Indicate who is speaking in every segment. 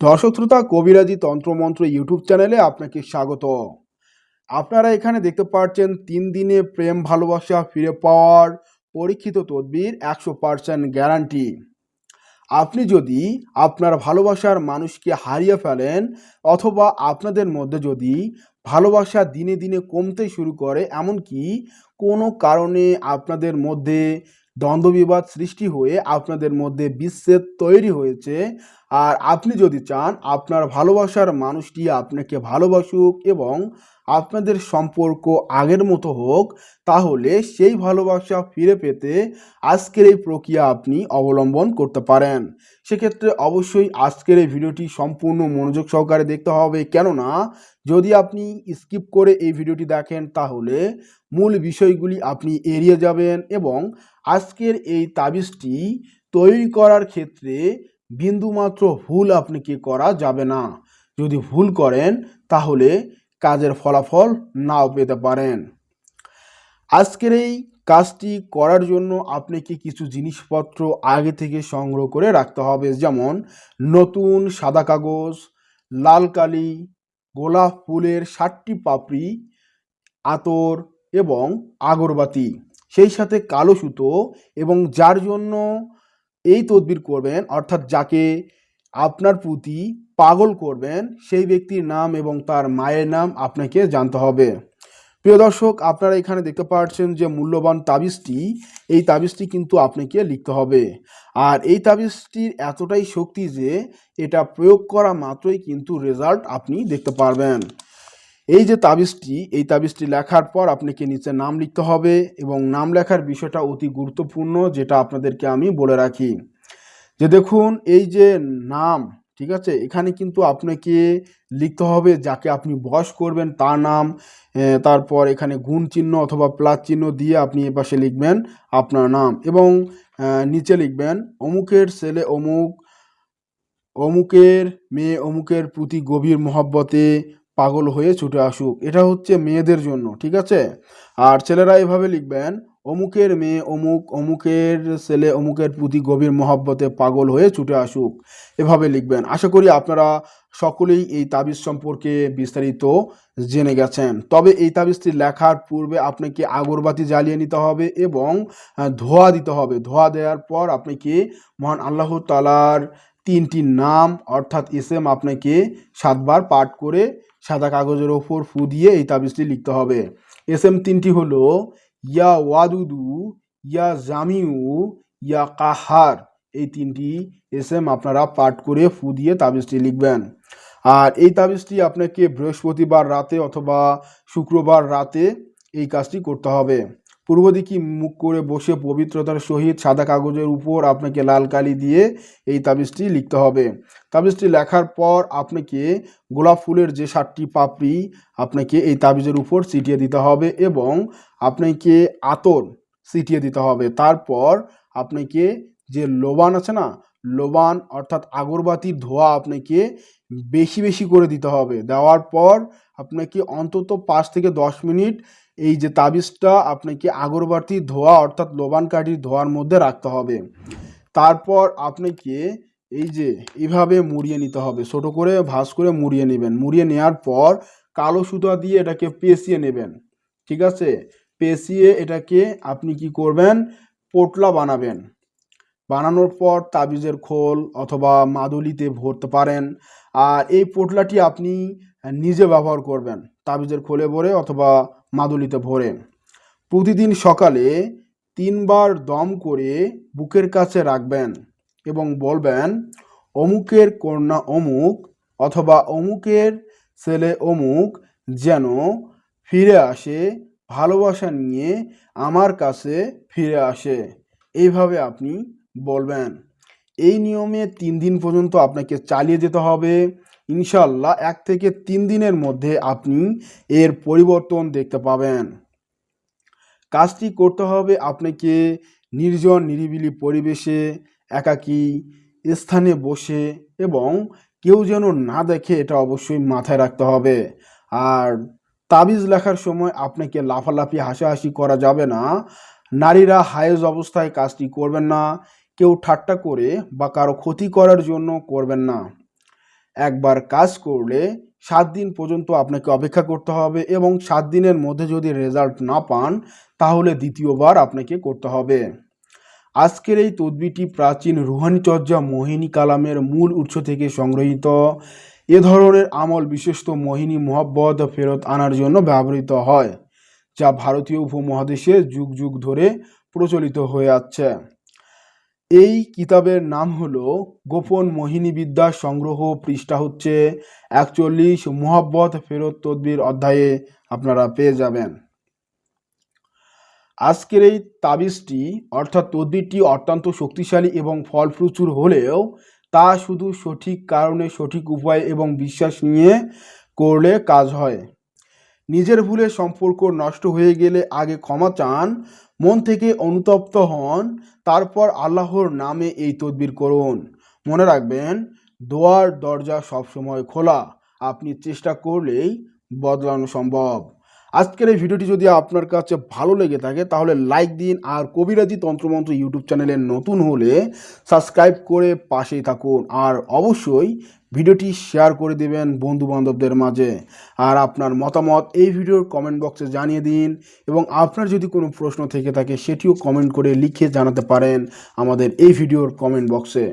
Speaker 1: দর্শক শ্রোতা, কবিরাজি তন্ত্রমন্ত্র ইউটিউব চ্যানেলে আপনাকে স্বাগত। আপনারা এখানে দেখতে পাচ্ছেন 3 দিনে প্রেম ভালোবাসা ফিরে পাওয়ার পরীক্ষিত তদবির 100% গ্যারান্টি। আপনি যদি আপনার ভালোবাসার মানুষকে হারিয়ে ফেলেন অথবা আপনাদের মধ্যে যদি ভালোবাসা দিনে দিনে কমতে শুরু করে, এমনকি কোনো কারণে আপনাদের মধ্যে দ্বন্দ্ববিবাদ সৃষ্টি হয়ে আপনাদের মধ্যে বিচ্ছেদ তৈরি হয়েছে, আর আপনি যদি চান আপনার ভালোবাসার মানুষটি আপনাকে ভালোবাসুক এবং আপনাদের সম্পর্ক আগের মতো হোক, তাহলে সেই ভালোবাসা ফিরে পেতে আজকের এই প্রক্রিয়া আপনি অবলম্বন করতে পারেন। সেক্ষেত্রে অবশ্যই আজকের এই ভিডিওটি সম্পূর্ণ মনোযোগ সহকারে দেখতে হবে, কেননা যদি আপনি স্কিপ করে এই ভিডিওটি দেখেন তাহলে মূল বিষয়গুলি আপনি এড়িয়ে যাবেন এবং আজকের এই তাবিজটি তৈরি করার ক্ষেত্রে বিন্দুমাত্র ভুল আপনাকে করা যাবে না। যদি ভুল করেন তাহলে কাজের ফলাফল নাও পেতে পারেন। আজকের এই কাজটি করার জন্য আপনাকে কিছু জিনিসপত্র আগে থেকে সংগ্রহ করে রাখতে হবে, যেমন নতুন সাদা কাগজ, লাল কালি, গোলাপ ফুলের 7টি পাপড়ি, আতর এবং আগরবাতি, সেই সাথে কালো সুতো, এবং যার জন্য এই তদবির করবেন অর্থাৎ যাকে আপনার প্রতি পাগল করবেন সেই ব্যক্তির নাম এবং তার মায়ের নাম আপনাকে জানতে হবে। প্রিয় দর্শক, আপনারা এখানে দেখতে পাচ্ছেন যে মূল্যবান তাবিজটি, এই তাবিজটি কিন্তু আপনাকে লিখতে হবে। আর এই তাবিজটির এতটাই শক্তি যে এটা প্রয়োগ করা মাত্রই কিন্তু রেজাল্ট আপনি দেখতে পারবেন। এই যে তাবিজটি, এই তাবিজটি লেখার পর আপনাকে নিচে নাম লিখতে হবে এবং নাম লেখার বিষয়টা অতি গুরুত্বপূর্ণ, যেটা আপনাদেরকে আমি বলে রাখি। যে দেখুন, এই যে নাম, ঠিক আছে, এখানে কিন্তু আপনাকে লিখতে হবে যাকে আপনি বশ করবেন তার নাম, তারপর এখানে গুণ চিহ্ন অথবা প্লাস চিহ্ন দিয়ে আপনি এপাশে লিখবেন আপনার নাম এবং নিচে লিখবেন অমুকের ছেলে অমুক, অমুকের মেয়ে অমুকের প্রতি গভীর মহব্বতে পাগল হয়ে ছুটে আসুক। এটা হচ্ছে মেয়েদের জন্য, ঠিক আছে। আর ছেলেরা এভাবে লিখবেন অমুকের মেয়ে অমুক, অমুকের ছেলে অমুকের প্রতি গভীর মহব্বতে পাগল হয়ে ছুটে আসুক, এভাবে লিখবেন। আশা করি আপনারা সকলেই এই তাবিজ সম্পর্কে বিস্তারিত জেনে গেছেন। তবে এই তাবিজটি লেখার পূর্বে আপনাকে আগরবাতি জ্বালিয়ে নিতে হবে এবং ধোঁয়া দিতে হবে। ধোঁয়া দেওয়ার পর আপনাকে মহান আল্লাহ তাআলার 3টি নাম অর্থাৎ ইসম আপনাকে 7 বার পাঠ করে সাদা কাগজের ওপর ফু দিয়ে এই তাবিজটি লিখতে হবে। এসএম 3টি হলো ইয়া ওয়াদুদু, ইয়া জামিউ, ইয়া কাহার। এই 3টি এসএম আপনারা পাঠ করে ফু দিয়ে তাবিজটি লিখবেন। আর এই তাবিজটি আপনাকে বৃহস্পতিবার রাতে অথবা শুক্রবার রাতে এই কাজটি করতে হবে। পূর্ব দিকে মুখ করে বসে পবিত্রতার সহিত সাদা কাগজের উপর আপনাকে লাল কালি দিয়ে এই তাবিজটি লিখতে হবে। তাবিজটি লেখার পর আপনাকে গোলাপ ফুলের যে 7টি পাপড়ি আপনাকে এই তাবিজের উপর ছিটিয়ে দিতে হবে এবং আপনাকে আতর ছিটিয়ে দিতে হবে। তারপর আপনাকে যে লোবান আছে না, লোবান অর্থাৎ আগরবাতির ধোঁয়া আপনাকে বেশি বেশি করে দিতে হবে। দেওয়ার পর আপনাকে অন্তত 5 থেকে 10 মিনিট এই যে তাবিজটা আপনাকে আগরবাতির ধোঁয়া অর্থাৎ লোবান কাঠির ধোঁয়ার মধ্যে রাখতে হবে। তারপর আপনাকে এই যে এইভাবে মুড়িয়ে নিতে হবে, ছোট করে ভাঁজ করে মুড়িয়ে নেবেন। মুড়িয়ে নেওয়ার পর কালো সুতা দিয়ে এটাকে পেঁচিয়ে নেবেন, ঠিক আছে। পেঁচিয়ে এটাকে আপনি কি করবেন, পোটলা বানাবেন। বানানোর পর তাবিজের খোল অথবা মাদুলিতে ভরতে পারেন। আর এই পোটলাটি আপনি নিজে ব্যবহার করবেন তাবিজের খোলে ভরে অথবা মাদুলিতে ভরে। প্রতিদিন সকালে 3 বার দম করে বুকের কাছে রাখবেন এবং বলবেন অমুকের কন্যা অমুক অথবা অমুকের ছেলে অমুক যেন ফিরে আসে, ভালোবাসা নিয়ে আমার কাছে ফিরে আসে। এইভাবে আপনি বলবেন। এই নিয়মে 3 দিন পর্যন্ত আপনাকে চালিয়ে যেতে হবে। ইনশাআল্লাহ 1 থেকে 3 দিনের মধ্যে আপনি এর পরিবর্তন দেখতে পাবেন। কাজটি করতে হবে আপনাকে নির্জন নিরিবিলি পরিবেশে, একাকী স্থানে বসে এবং কেউ যেন না দেখে, এটা অবশ্যই মাথায় রাখতে হবে। আর তাবিজ লেখার সময় আপনাকে লাফালাফি হাসাহাসি করা যাবে না। নারীরা হায়েজ অবস্থায় কাজটি করবেন না। কেউ ঠাট্টা করে বা কারো ক্ষতি করার জন্য করবেন না। একবার কাজ করলে 7 দিন পর্যন্ত আপনাকে অপেক্ষা করতে হবে এবং 7 দিনের মধ্যে যদি রেজাল্ট না পান তাহলে দ্বিতীয়বার আপনাকে করতে হবে। আজকের এই তদবিরটি প্রাচীন রুহানি চর্যা মোহিনী কালামের মূল উৎস থেকে সংগৃহীত। এ ধরনের আমল বিশেষত মোহিনী মোহাব্বত ফেরত আনার জন্য ব্যবহৃত হয়, যা ভারতীয় উপমহাদেশে যুগ যুগ ধরে প্রচলিত হয়ে আসছে। এই কিতাবের নাম হলো গোপন মোহিনী বিদ্যা সংগ্রহ। পৃষ্ঠা হচ্ছে 41। মোহাব্বত ফেরত তদবির অধ্যায়ে আপনারা পেয়ে যাবেন। আজকের এই তাবিজটি অর্থাৎ তদবিরটি অত্যন্ত শক্তিশালী এবং ফলপ্রসূ হলেও তা শুধু সঠিক কারণে, সঠিক উপায় এবং বিশ্বাস নিয়ে করলে কাজ হয়। নিজের ভুলে সম্পর্ক নষ্ট হয়ে গেলে আগে ক্ষমা চান, মন থেকে অনুতপ্ত হন, তারপর আল্লাহর নামে এই তদবির করুন। মনে রাখবেন, দোয়ার দরজা সবসময় খোলা, আপনি চেষ্টা করলেই বদলানো সম্ভব। আজকের এই ভিডিওটি যদি আপনার কাছে ভালো লেগে থাকে তাহলে লাইক দিন, আর কবিরাজি তন্ত্রমন্ত্র ইউটিউব চ্যানেলে নতুন হলে সাবস্ক্রাইব করে পাশেই থাকুন, আর অবশ্যই ভিডিওটি শেয়ার করে দেবেন বন্ধু বান্ধবদের মাঝে। আর আপনার মতামত এই ভিডিওর কমেন্ট বক্সে জানিয়ে দিন, এবং আপনার যদি কোনো প্রশ্ন থেকে থাকে সেটিও কমেন্ট করে লিখে জানাতে পারেন আমাদের এই ভিডিওর কমেন্ট বক্সে।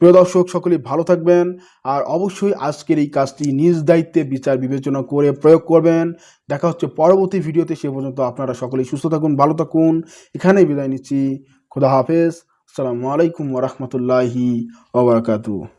Speaker 1: প্রিয় দর্শক, সকলেই ভালো থাকবেন, আর অবশ্যই আজকের এই কাজটি নিজ দায়িত্বে বিচার বিবেচনা করে প্রয়োগ করবেন। দেখা হচ্ছে পরবর্তী ভিডিওতে। সে পর্যন্ত আপনারা সকলেই সুস্থ থাকুন, ভালো থাকুন। এখানেই বিদায় নিচ্ছি। খোদা হাফেজ। আসসালামু আলাইকুম ওয়া রাহমাতুল্লাহি ওয়া বারাকাতুহু।